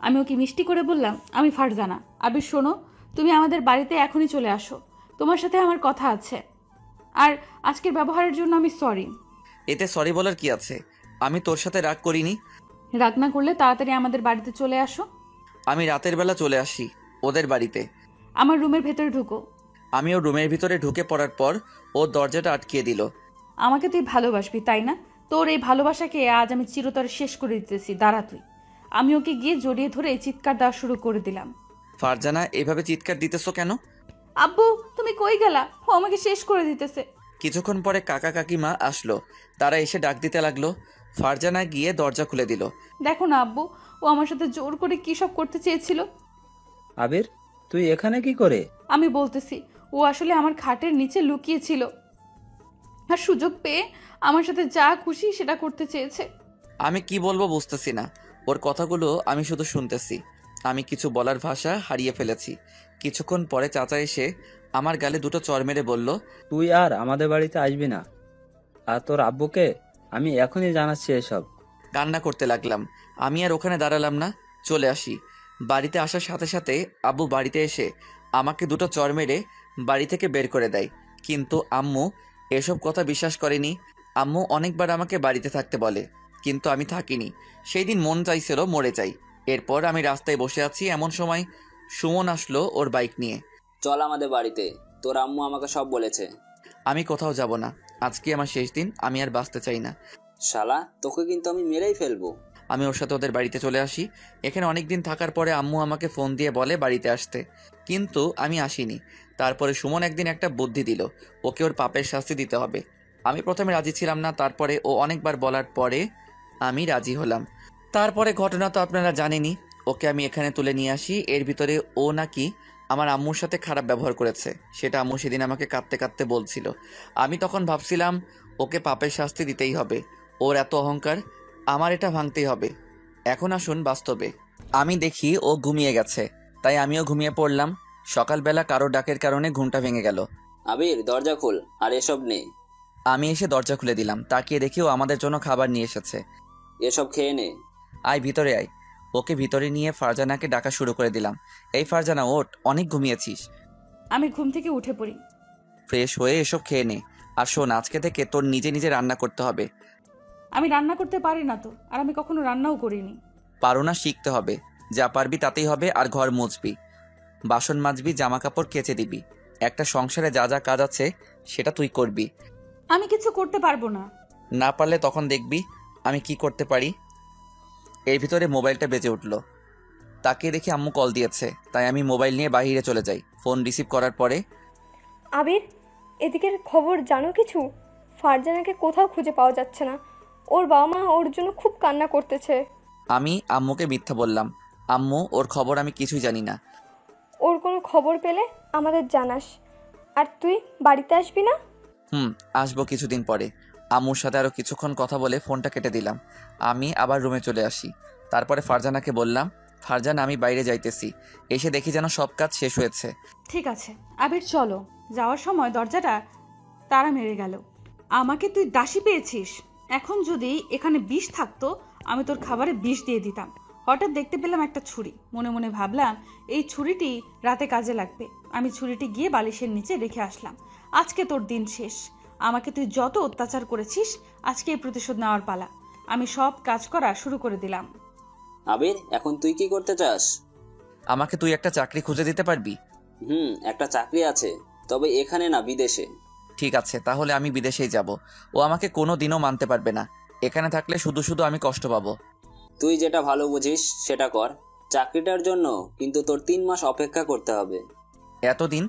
আমি ওকে মিষ্টি করে বললাম, আমি ফারজানা। আবির শোনো, তুমি আমাদের বাড়িতে এখনই চলে আসো, তোমার সাথে আমার কথা আছে। আর আজকের ব্যবহারের জন্য আমি সরি। এতে সরি বলার কি আছে? আমি তোর সাথে রাগ করিনি। রাগ না করলে তাড়াতাড়ি আমাদের বাড়িতে চলে আসো। আমি রাতের বেলা চলে আসি ওদের বাড়িতে। আমার রুমের ভেতরে ঢুকো। আমি ওর রুমের ভিতরে ঢুকে পড়ার পর ও দরজাটা আটকিয়ে দিল। আমাকে তুই ভালোবাসবি তাই না? তোর এই ভালোবাসাকে আজ আমি চিরতরে শেষ করে দিতেছি, দাঁড়া তুই। আমি ওকে গিয়ে জড়িয়ে ধরে চিৎকার দেওয়া শুরু করে দিলাম। ফারজানা, এভাবে চিৎকার দিতেছো কেন? আব্বু, তুমি কই গেলা? ও আমাকে শেষ করে দিতেছে। কিছুক্ষণ পরে কাকা কাকিমা আসলো। তারা এসে ডাক দিতে লাগলো। ফারজানা গিয়ে দরজা খুলে দিল। দেখো না আব্বু, ও আমার সাথে জোর করে কি সব করতে চেয়েছিল। আবির, তুই এখানে কি করে? আমি বলতেছি, ও আসলে আমার খাটের নিচে লুকিয়ে ছিল, আর সুযোগ পেয়ে আমার সাথে যা খুশি সেটা করতে চেয়েছে। আমি কি বলবো বুঝতেছি না। ওর কথাগুলো আমি শুধু শুনতেছি। আমি কিছু বলার ভাষা হারিয়ে ফেলেছি। কিছুক্ষণ পরে চাচা এসে আমার গালে দুটো চড় মেরে বলল, তুই আর আমাদের বাড়িতে আসবি না। আর তোর আব্বুকে আমি এখনই জানাচ্ছি এসব। কান্না করতে লাগলাম। আমি আর ওখানে দাঁড়ালাম না, চলে আসি। বাড়িতে আসার সাথে সাথে আব্বু বাড়িতে এসে আমাকে দুটো চড় মেরে বাড়ি থেকে বের করে দেয়। কিন্তু আম্মু এসব কথা বিশ্বাস করেনি। আম্মু অনেকবার আমাকে বাড়িতে থাকতে বলে, কিন্তু আমি থাকিনি। সেই দিন মন চাইছিল মরে যাই। এরপর আমি রাস্তায় বসে আছি, এমন সময় সুমন আসলো ওর বাইক নিয়ে। চল আমাদের বাড়িতে, তোর আম্মু আমাকে সব বলেছে। আমি কোথাও যাব না, আজকে আমার শেষ দিন, আমি আর বাঁচতে চাই না। শালা, তোকে কিন্তু আমি মেরেই ফেলবো। আমি ওর সাথে ওদের বাড়িতে চলে আসি। এখানে অনেক দিন থাকার পরে আম্মু আমাকে ফোন দিয়ে বলে বাড়িতে আসতে, কিন্তু আমি আসিনি। তারপরে সুমন একদিন একটা বুদ্ধি দিল, ওকে ওর পাপের শাস্তি দিতে হবে। আমি প্রথমে রাজি ছিলাম না, তারপরে ও অনেকবার বলার পরে আমি রাজি হলাম। তারপরে ঘটনা তো আপনারা জানেনই। ওকে আমি এখানে তুলে নিয়ে আসি। এর ভিতরে ও নাকি আমার আম্মুর সাথে খারাপ ব্যবহার করেছে, সেটা আম্মু সেদিন আমাকে কাঁদতে কাঁদতে বলছিল। আমি তখন ভাবছিলাম ওকে পাপের শাস্তি দিতেই হবে। ওর এত অহংকার, আমার এটা ভাঙতেই হবে। এখন আসুন বাস্তবে। আমি দেখি ও ঘুমিয়ে গেছে, তাই আমিও ঘুমিয়ে পড়লাম। সকালবেলা কারো ডাকের কারণে ঘুমটা ভেঙে গেল। আবির, দরজা খোল, আর এসব নেই। আমি এসে দরজা খুলে দিলাম, তাকিয়ে দেখি ও আমাদের জন্য খাবার নিয়ে এসেছে। এসব খেয়ে নে। আয় ভিতরে আয়। ওকে ভিতরে নিয়ে ফারজানাকে ডাকা শুরু করে দিলাম। এই ফারজানা, ওঠ, অনেক ঘুমিয়েছিস। আমি ঘুম থেকে উঠে পড়ি। ফ্রেশ হয়ে এসব খেয়ে নে। আর শোন, আজকে থেকে তোর নিজে নিজে রান্না করতে হবে। আমি রান্না করতে পারি না তো, আর আমি কখনো রান্নাও করিনি। পারো না, শিখতে হবে। যা পারবি তাতেই হবে। আর ঘর মুছবি, বাসন মাজবি, জামা কাপড় কেচে দিবি। একটা সংসারে যা যা কাজ আছে সেটা তুই করবি। আমি কিছু করতে পারবো না। না পারলে তখন দেখবি আমি কি করতে পারি। এর ভিতরে মোবাইলটা বেজে উঠল। তাকিয়ে দেখি আম্মু কল দিয়েছে, তাই আমি মোবাইল নিয়ে বাইরে চলে যাই। ফোন রিসিভ করার পরে, আবির, এদিকের খবর জানো কিছু? ফারজানাকে কোথাও খুঁজে পাওয়া যাচ্ছে না। ওর বাবা মা ওর জন্য খুব কান্না করতেছে। আমি আম্মুকে মিথ্যা বললাম। আম্মু, ওর খবর আমি কিছুই জানি না। ওর কোনো খবর পেলে আমাদের জানাস। আর তুই বাড়িতে আসবি না? আসবো কিছুদিন পরে। আম্মুর সাথে আরো কিছুক্ষণ কথা বলে ফোনটা কেটে দিলাম। আমি আবার রুমে চলে আসি। তারপরে ফারজানাকে বললাম, ফারজানা, আমি বাইরে যাইতেছি, এসে দেখি যেন সব কাজ শেষ হয়েছে। ঠিক আছে আবির, চলো। যাওয়ার সময় দরজাটা তালা মেরে গেল। আমাকে তুই দাসী পেয়েছিস। এখন যদি এখানে বিষ থাকতো, আমি তোর খাবারে বিষ দিয়ে দিতাম। হঠাৎ দেখতে পেলাম একটা ছুরি। মনে মনে ভাবলাম এই ছুরিটি রাতে কাজে লাগবে। আমি ছুরিটি গিয়ে বালিশের নিচে রেখে আসলাম। আজকে তোর দিন শেষ। আমাকে তুই যত অত্যাচার করেছিস, আজকে এই প্রতিশোধ নেওয়ার পালা। আমি সব কাজ করা শুরু করে দিলাম। আবির, এখন তুই কি করতে চাস? আমাকে তুই একটা চাকরি খুঁজে দিতে পারবি? একটা চাকরি আছে, তবে এখানে না, বিদেশে। ঠিক আছে, তাহলে আমি বিদেশেই যাব। ও আমাকে কোনো দিনও মানতে পারবে না। এখানে থাকলে শুধু শুধু আমি কষ্ট পাবো। তুই যেটা ভালো বুঝিস সেটা কর। চাকরিটার জন্য কিন্তু তোর 3 মাস অপেক্ষা করতে হবে। এতদিন?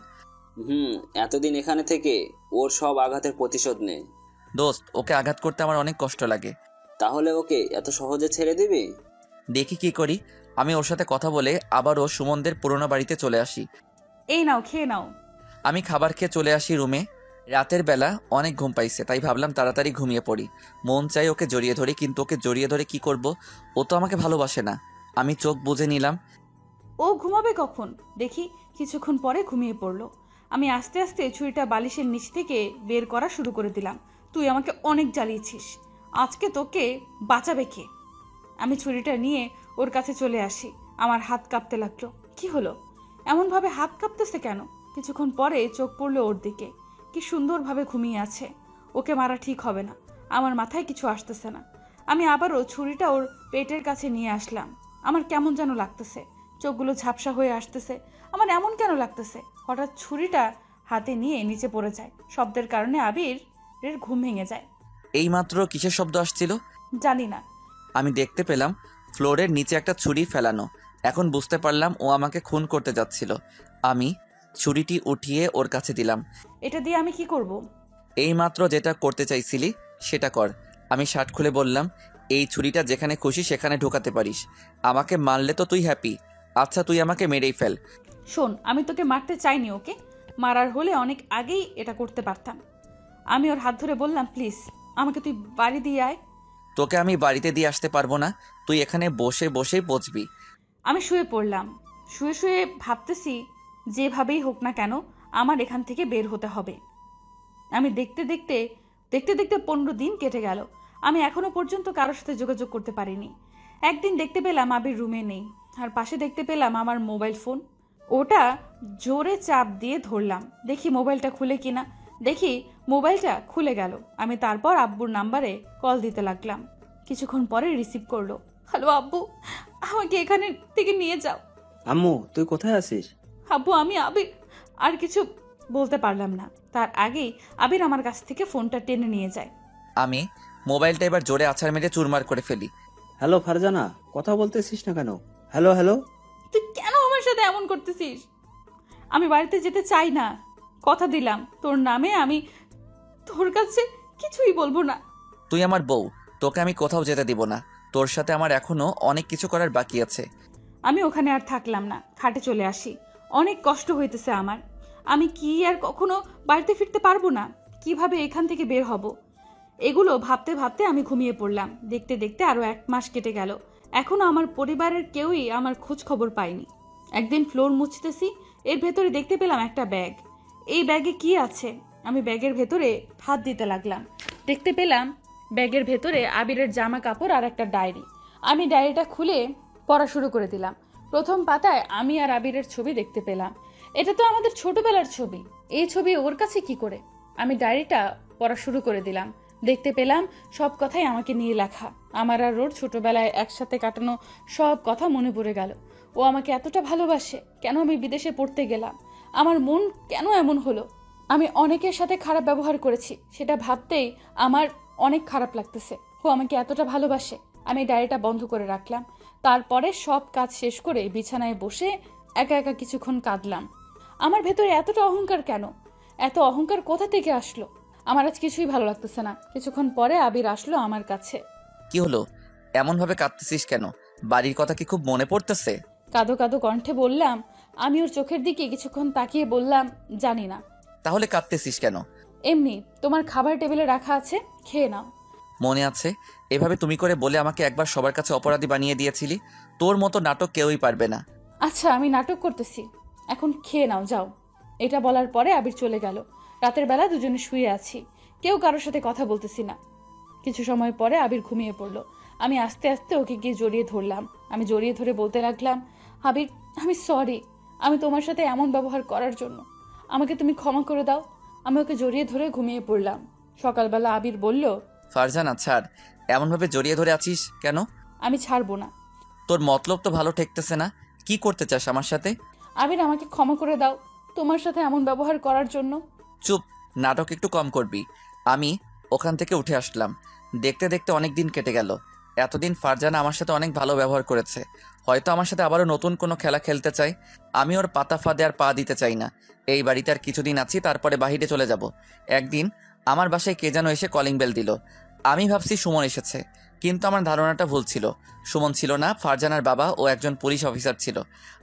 এতদিন এখানে থেকে ওর সব আঘাতের প্রতিশোধ নে। দোস্ত, ওকে আঘাত করতে আমার অনেক কষ্ট লাগে। তাহলে ওকে এত সহজে ছেড়ে দিবি? দেখি কি করি। আমি ওর সাথে কথা বলে আবারও সুমনদের পুরোনো বাড়িতে চলে আসি। এই নাও, খেয়ে নাও। আমি খাবার খেয়ে চলে আসি রুমে। রাতের বেলা অনেক ঘুম পাইছে, তাই ভাবলাম তাড়াতাড়ি ঘুমিয়ে পড়ি। মন চাই ওকে জড়িয়ে ধরি, কিন্তু ওকে জড়িয়ে ধরে কি করব? ও তো আমাকে ভালোবাসে না। আমি চোখ বুজে নিলাম। ও ঘুমাবে কখন? দেখি কিছুক্ষণ পরে ঘুমিয়ে পড়লো। আমি আস্তে আস্তে ছুরিটা বালিশের নিচ থেকে বের করা শুরু করে দিলাম। তুই আমাকে অনেক জ্বালিয়েছিস, আজকে তোকে বাঁচাবে কে? আমি ছুরিটা নিয়ে ওর কাছে চলে আসি। আমার হাত কাঁপতে লাগলো। কি হলো? এমনভাবে হাত কাঁপতেছে কেন? কিছুক্ষণ পরে চোখ পড়লো ওর দিকে। কি সুন্দরভাবে ঘুমিয়ে আছে। ওকে মারা ঠিক হবে না। আমার মাথায় কিছু আসতেছে না। আমি আবারও ছুরিটা ওর পেটের কাছে নিয়ে আসলাম। আমার কেমন যেন লাগতেছে, চোখগুলো ঝাপসা হয়ে আসতেছে। আমার এমন কেন লাগতেছে? হঠাৎ ছুরিটা হাতে নিয়ে নিচে পড়ে যায়। শব্দের কারণে আবিরের ঘুম ভেঙে যায়। এইমাত্র কিসের শব্দ আসছিল জানি না। আমি দেখতে পেলাম ফ্লোরের নিচে একটা ছুরি ফেলানো। এখন বুঝতে পারলাম ও আমাকে খুন করতে যাচ্ছিল। আমি ছুরিটি উঠিয়ে ওর কাছে দিলাম। এটা দিয়ে আমি কি করব? এইমাত্র যেটা করতে চাইছিলি সেটা কর। আমি শার্ট খুলে বললাম, এই ছুরিটা যেখানে খুশি সেখানে ঢোকাতে পারিস। আমাকে মারলে তো তুই হ্যাপি। আচ্ছা, তুই আমাকে মেরেই ফেল। শোন, আমি তোকে মারতে চাইনি। ওকে মারার হলে অনেক আগেই এটা করতে পারতাম। আমি ওর হাত ধরে বললাম, প্লিজ আমাকে তুই বাড়ি দিয়ে আয়। তোকে আমি বাড়িতে দিয়ে আসতে পারবো না। তুই এখানে বসে বসেই পচবি। আমি শুয়ে পড়লাম। শুয়ে শুয়ে ভাবতেছি, যেভাবেই হোক না কেন আমার এখান থেকে বের হতে হবে। আমি দেখতে দেখতে 15 দিন কেটে গেল। আমি এখনো পর্যন্ত কারোর সাথে যোগাযোগ করতে পারিনি। একদিন দেখতে পেলাম আবির রুমে নেই, আর পাশে দেখতে পেলাম আমার মোবাইল ফোন। ওটা জোরে চাপ দিয়ে ধরলাম, দেখি মোবাইলটা খুলে কিনা। দেখি মোবাইলটা খুলে গেল। আমি তারপর আব্বুর নাম্বারে কল দিতে লাগলাম। কিছুক্ষণ পরে রিসিভ করলো। হ্যালো আব্বু, আমাকে এখানে থেকে নিয়ে যাও। আম্মু, তুই কোথায় আছিস? আব্বু, আমি আবির। আর কিছু বলতে পারলাম না। তার আগেই আবির আমার কাছ থেকে ফোনটা টেনে নিয়ে যায়। আমি মোবাইলটা এবার জোরে আছাড় মেরে চুরমার করে ফেলি। হ্যালো ফারজানা, কথা বলতেছিস না কেন? Hello hello. তুই কেন আমার সাথে এমন করতেছিস? আমি বাড়িতে যেতে চাই না। কথা দিলাম তোর নামে আমি তোর কাছে কিছুই বলবো না। তুই আমার বউ, তোকে আমি কোথাও যেতে দিব না। তোর সাথে আমার এখনো অনেক কিছু করার বাকি আছে। আমি ওখানে আর থাকলাম না, খাটে চলে আসি। অনেক কষ্ট হইতেছে আমার। আমি কি আর কখনো বাড়িতে ফিরতে পারবো না? কিভাবে এখান থেকে বের হব? এগুলো ভাবতে ভাবতে আমি ঘুমিয়ে পড়লাম। দেখতে দেখতে আরও 1 মাস কেটে গেল। এখনও আমার পরিবারের কেউই আমার খোঁজ খবর পায়নি। একদিন ফ্লোর মুছতেছি, এর ভেতরে দেখতে পেলাম একটা ব্যাগ। এই ব্যাগে কি আছে? আমি ব্যাগের ভেতরে হাত দিতে লাগলাম। দেখতে পেলাম ব্যাগের ভেতরে আবিরের জামা কাপড় আর একটা ডায়েরি। আমি ডায়েরিটা খুলে পড়া শুরু করে দিলাম। প্রথম পাতায় আমি আর আবিরের ছবি দেখতে পেলাম। এটা তো আমাদের ছোটবেলার ছবি। এই ছবি ওর কাছে কি করে? আমি ডায়েরিটা পড়া শুরু করে দিলাম। দেখতে পেলাম সব কথাই আমাকে নিয়ে লেখা। আমার আর ওর ছোটবেলায় একসাথে কাটানো সব কথা মনে পড়ে গেল। ও আমাকে এতটা ভালোবাসে কেন? আমি বিদেশে পড়তে গেলাম, আমার মন কেন এমন হলো? আমি অনেকের সাথে খারাপ ব্যবহার করেছি, সেটা ভাবতেই আমার অনেক খারাপ লাগতেছে। ও আমাকে এতটা ভালোবাসে। আমি ডায়েরিটা বন্ধ করে রাখলাম। তারপরে সব কাজ শেষ করে বিছানায় বসে একা একা কিছুক্ষণ কাঁদলাম। আমার ভেতরে এতটা অহংকার কেন? এত অহংকার কোথা থেকে আসলো? আমার আজ কিছুই ভালো লাগতেছে না। কিছুক্ষণ পরে আবির আসলো আমার কাছে। কি হলো? এমনভাবে কাঁদতেছিস কেন? বাড়ির কথা কি খুব মনে পড়তেছে? কাঁদো কাঁদো কণ্ঠে বললাম। আমি ওর চোখের দিকে কিছুক্ষণ তাকিয়ে বললাম, জানি না। তাহলে কাঁদতেছিস কেন? এমনি, তোমার খাবার টেবিলে রাখা আছে, খেয়ে নাও। মনে আছে এভাবে তুমি করে বলে আমাকে একবার সবার কাছে অপরাধী বানিয়ে দিয়েছিলি? তোর মতো নাটক কেউই পারবে না। আচ্ছা, আমি নাটক করতেছি, এখন খেয়ে নাও, যাও। এটা বলার পরে আবির চলে গেল। রাতের বেলা দুজনে শুয়ে আছি, কেউ কারোর সাথে কথা বলতেছি না। কিছু সময় পরে আবির ঘুমিয়ে পড়লো। আমি আস্তে আস্তে ওকে গিয়ে জড়িয়ে ধরলাম। আমি জড়িয়ে ধরে বলতে লাগলাম, আবির, আমি সরি। আমি তোমার সাথে এমন ব্যবহার করার জন্য আমাকে তুমি ক্ষমা করে দাও। আমি ওকে জড়িয়ে ধরে ঘুমিয়ে পড়লাম। সকালবেলা আবির বলল, ফারজানা ছাড়, এমনভাবে জড়িয়ে ধরে আছিস কেন? আমি ছাড়বো না। তোর মতলব তো ভালো ঠেকতেছে না। কি করতে চাস আমার সাথে? আবির, আমাকে ক্ষমা করে দাও তোমার সাথে এমন ব্যবহার করার জন্য। চুপ, নাটক একটু কম করবি। আমি ওখান থেকে উঠে আসলাম। দেখতে দেখতে অনেক দিন কেটে গেল। এতদিন ফারজানা আমার সাথে অনেক ভালো ব্যবহার করেছে। হয়তো আমার সাথে আবারও নতুন কোনো খেলা খেলতে চাই। আমি ওর পাতা ফাঁদে আর পা দিতে চাই না। এই বাড়িতে আর কিছুদিন আছি, তারপরে বাহিরে চলে যাব। একদিন আমার বাসায় কে যেন এসে কলিং বেল দিল। আমি ভাবছি সুমন এসেছে, কিন্তু আমার ধারণাটা ভুল ছিল। সুমন ছিল না, ফারজানার বাবা ও একজন পুলিশ অফিসার ছিল।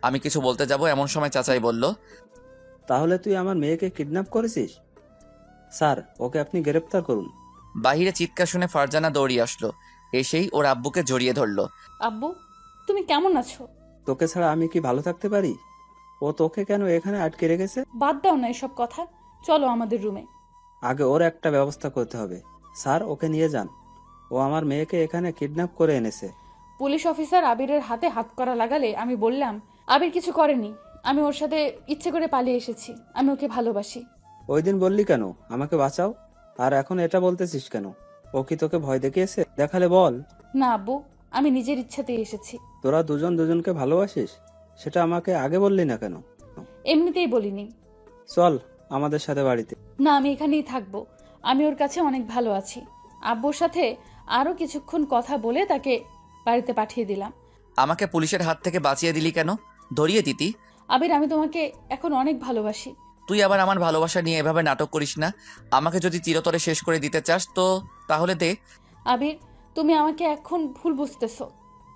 আমি কিছু বলতে যাব এমন সময় চাচাই বলল, তাহলে তুই আমার মেয়েকে কিডন্যাপ করেছিস? স্যার, ওকে আপনি গ্রেপ্তার করুন। বাহিরে চিৎকার শুনে ফারজানা দৌড়িয়ে আসলো। এসেই ওর আব্বুকে জড়িয়ে ধরলো। আব্বু, তুমি কেমন আছো? তোকে ছাড়া আমি কি ভালো থাকতে পারি? ও তোকে কেন এখানে আটকে রেখেছে? বাদ দাও না এসব কথা, চলো আমাদের রুমে। আগে ওর একটা ব্যবস্থা করতে হবে। স্যার, ওকে নিয়ে যান। ও আমার মেয়েকে এখানে কিডন্যাপ করে এনেছে। পুলিশ অফিসার আবিরের হাতে হাত করা লাগালে আমি বললাম, আবির কিছু করেনি। আমি ওর সাথে ইচ্ছে করে পালিয়ে এসেছি। আমি ওকে ভালোবাসি। ওই দিন বললি কেন আমাকে বাঁচাও, আর এখন এটা বলতেছিস কেন? ও কি তোকে ভয় দেখিয়েছে? দেখালে বল। না আব্বু, আমি নিজের ইচ্ছাতেই এসেছি। তোরা দুজন দুজনকে ভালোবাসিস, সেটা আমাকে আগে বললি না কেন? এমনিতেই বলিনি। চল আমাদের সাথে বাড়িতে। না, আমি এখানেই থাকবো। আমি ওর কাছে অনেক ভালো আছি। আব্বুর সাথে আরো কিছুক্ষণ কথা বলে তাকে বাড়িতে পাঠিয়ে দিলাম। আমাকে পুলিশের হাত থেকে বাঁচিয়ে দিলি কেন? ধরিয়ে দিতি। আবির, আমি তোমাকে এখন অনেক ভালোবাসি। তুই আবার আমার ভালোবাসা নিয়ে এভাবে নাটক করিস না। আমাকে যদি চিরতরে শেষ করে দিতে চাস তো তাহলে দে। আবির, তুমি আমাকে এখন ভুল বুঝতেছো।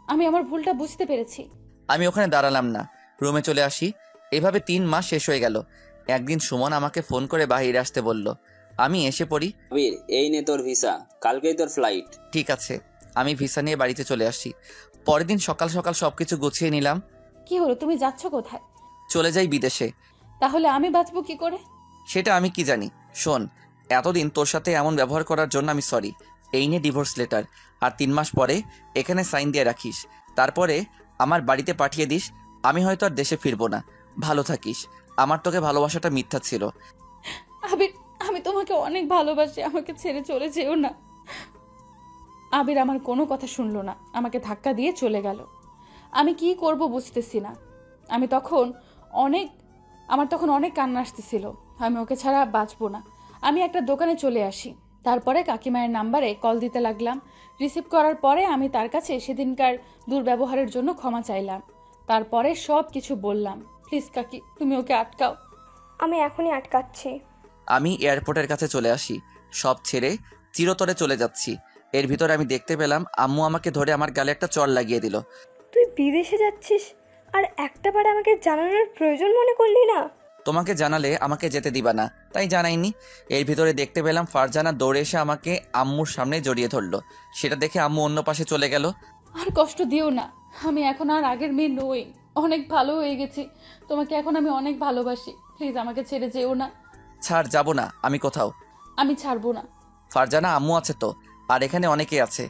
আমি আমার ভুলটা বুঝতে পেরেছি। আমি ওখানে দাঁড়ালাম না, রুমে চলে আসি। এভাবে 3 মাস শেষ হয়ে গেল। একদিন সুমন আমাকে ফোন করে বাইরে আসতে বলল। আমি এসে পড়ি। আবির, এই নে তোর ভিসা, কালকেই তোর ফ্লাইট। ঠিক আছে। আমি ভিসা নিয়ে বাড়িতে চলে আসি। পরের দিন সকাল সকাল সবকিছু গুছিয়ে নিলাম। কি হলো, তুমি যাচ্ছ কোথায়? চলে যাই বিদেশে। তাহলে আমি বাঁচবো কি করে? সেটা আমি কি জানি। শোন, এতদিন তোর সাথে এমন ব্যবহার করার জন্য আমি সরি। এই নিয়ে ডিভোর্স লেটার, আর 3 মাস পরে এখানে সাইন দিয়ে রাখিস। তারপরে আমার বাড়িতে পাঠিয়ে দিস। আমি হয়তো আর দেশে ফিরবো না। ভালো থাকিস। আমার তোকে ভালোবাসাটা মিথ্যা ছিল। আবির, আমি তোমাকে অনেক ভালোবাসি, আমাকে ছেড়ে চলে যেও না। আবির আমার কোনো কথা শুনলো না, আমাকে ধাক্কা দিয়ে চলে গেল। আমি কি করব বুঝতেছি না। আমার তখন অনেক কান্না আসতেছিল। আমি ওকে ছাড়া বাঁচবো না। আমি একটা দোকানে চলে আসি। তারপরে কাকিমায়ের নাম্বারে কল দিতে লাগলাম। রিসিভ করার পরে আমি তার কাছে সেদিনকার দুর্ব্যবহারের জন্য ক্ষমা চাইলাম। তারপরে সব কিছু বললাম। প্লিজ কাকি, তুমি ওকে আটকাও। আমি এখনই আটকাচ্ছি। আমি এয়ারপোর্টের কাছে চলে আসি। সব ছেড়ে চিরতরে চলে যাচ্ছি। এর ভিতরে আমি দেখতে পেলাম আম্মু আমাকে ধরে আমার গালে একটা চড় লাগিয়ে দিল। তুই বিদেশে যাচ্ছিস আর একটাবার আমাকে জানানোর প্রয়োজন মনে করলি না? তোমাকে জানালে আমাকে যেতে দিবা না, তাই জানাইনি। এর ভিতরে দেখতে পেলাম ফারজানা দৌড়ে এসে আমাকে আম্মুর সামনে জড়িয়ে ধরলো। সেটা দেখে আম্মু অন্য পাশে চলে গেল। আর কষ্ট দিও না, আমি এখন আর আগের মেয়ে নই, অনেক ভালো হয়ে গেছি। তোমাকে এখন আমি অনেক ভালোবাসি, প্লিজ আমাকে ছেড়ে যেও না। ছাড়, যাবো না আমি কোথাও। আমি ছাড়বো না। ফারজানা, আম্মু আছে তো, আর এখানে অনেকেই আছে।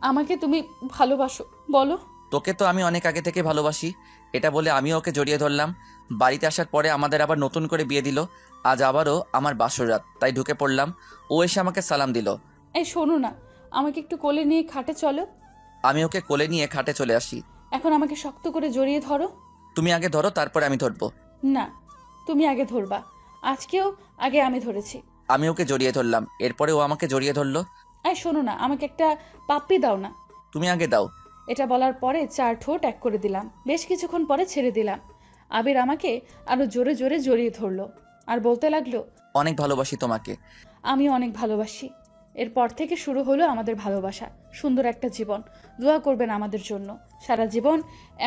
আমাকে তুমি ভালোবাসো বলো। তোকে তো আমি অনেক আগে থেকে ভালোবাসি। এটা বলে আমিও ওকে জড়িয়ে ধরলাম। বাড়িতে আসার পরে আমাদের আবার নতুন করে বিয়ে দিল। আজ আবারও আমার বাসর রাত, তাই ঢুকে পড়লাম। ও এসে আমাকে সালাম দিল। এই শোনো না, আমাকে একটু কোলে নিয়ে খাটে চলো। আমি ওকে কোলে নিয়ে খাটে চলে আসি। এখন আমাকে শক্ত করে জড়িয়ে ধরো। তুমি আগে ধরো, তারপরে আমি ধরবো। না, তুমি আগে ধরবা। আজকেও আগে আমি ধরেছি। আমি ওকে জড়িয়ে ধরলাম, এরপরে ও আমাকে জড়িয়ে ধরলো। এই শোনো না, আমাকে একটা পাপ্পি দাও না। তুমি আগে দাও। এটা বলার পরে 4 ঠোঁট এক করে দিলাম। বেশ কিছুক্ষণ পরে ছেড়ে দিলাম। আবির আমাকে আরো জোরে জোরে জড়িয়ে ধরলো আর বলতে লাগলো, অনেক ভালোবাসি তোমাকে। আমি অনেক ভালোবাসি। এরপর থেকে শুরু হলো আমাদের ভালোবাসা, সুন্দর একটা জীবন। দোয়া করবেন আমাদের জন্য, সারা জীবন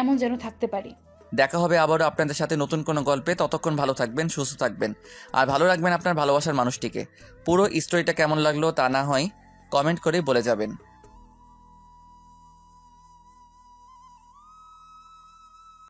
এমন যেন থাকতে পারি। দেখা হবে আবারও আপনাদের সাথে নতুন কোনো গল্পে। ততক্ষণ ভালো থাকবেন, সুস্থ থাকবেন, আর ভালো রাখবেন আপনার ভালোবাসার মানুষটিকে। পুরো স্টোরিটা কেমন লাগলো তা না হয় কমেন্ট করে বলে যাবেন।